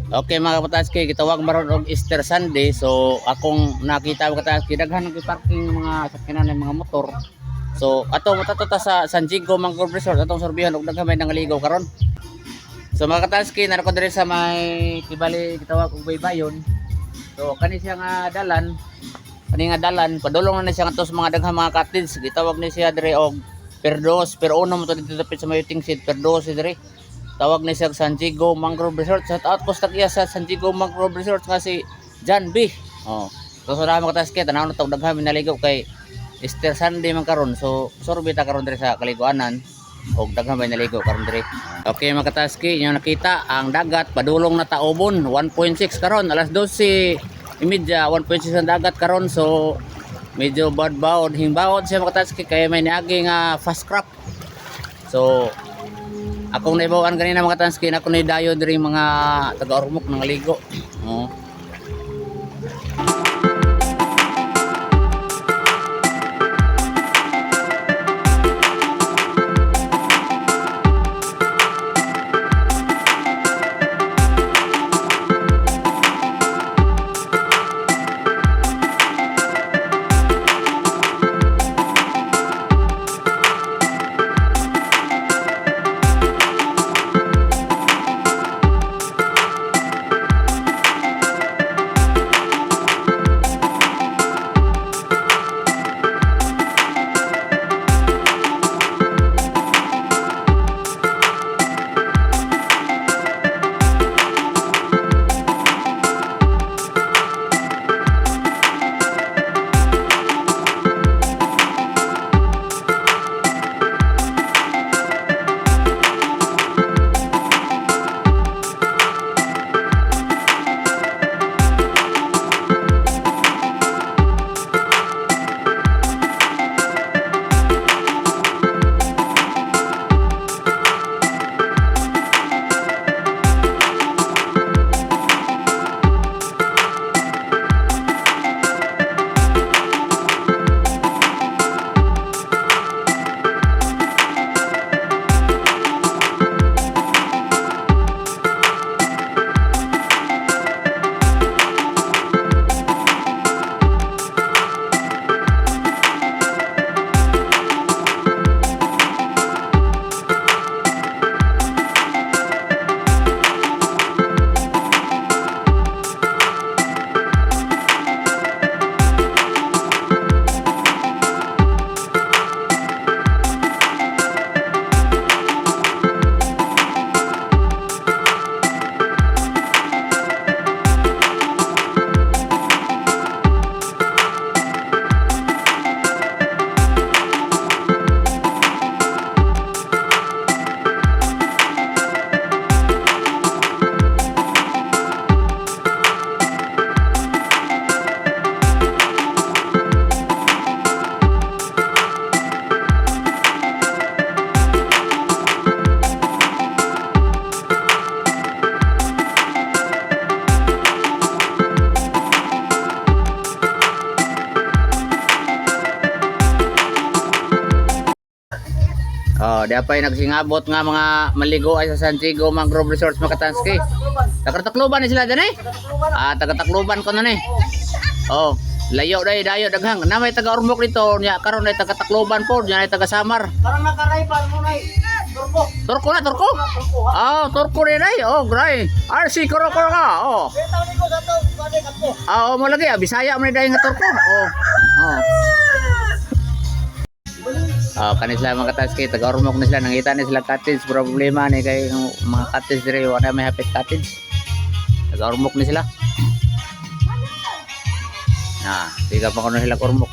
Okay mga kapataski, gitawag maron og Easter Sunday. So akong nakita mga kapataski, daghan ng parking mga sakyanan ng mga motor. So ato matatuta sa San Diego Mangrove Resort atong sorbihan og daghan may nangaligaw karon. So mga kapataski, narako diri sa may Kibali gitawag og Baybayon. So kani siya nga dalan, padulong na siya ngadto sa mga daghang mga cottage. Gitawag ni siya diri og Perdos, pero uno mo to dito dapit sa may Tingsid, Perdos diri. Tawag ni siya San Diego Mangrove Resort. Shout out ko sa tagiya sa San Diego Mangrove Resort nga si John B. Oh. So sa mga kataski, tanaw na tawag daghan minaligo kay Easter Sunday man karon. So sorbi ta karon diri sa kaliguanan og daghan may naligo karon diri. Okay mga kataski, inyo nakita ang dagat padulong na taobon 1.6 karon alas 12:30 1.6 ang dagat karon. So medyo bad-bawod hingbaod siya mga kataski kay may niagi nga fast crop. So akong naibawan kanina mga tanskin, ako na dayo diri mga taga-ormok ng ligo. Oh. Oh, di apay nagsingabot nga mga maligo ay sa San Diego Mangrove Resort mga katanski. Taga-Tacloban ni sila dyan eh. Taga-Tacloban ko na ni. Oh, layo dayo daghang. Na may taga-Ormoc dito, nya karon ay taga-Tacloban po, nya ay taga-Samar. Parang nakaraypan mo na Turko. Turko na, Turko? Oh, Turko rin ay. Oh, gray. RC koro ka. Oh. Betaw ni ko sa to, pwede ka po. Oh, mo lagi Bisaya man dayon nga Turko. Oh. Oh. Kanis sila mga katanski, taga-Ormoc na sila, nangita na sila cottage. Problema ni kay mga cottage diri, wala may hapit cottage. Taga-Ormoc na sila. Tiga pa ko na sila Ormoc.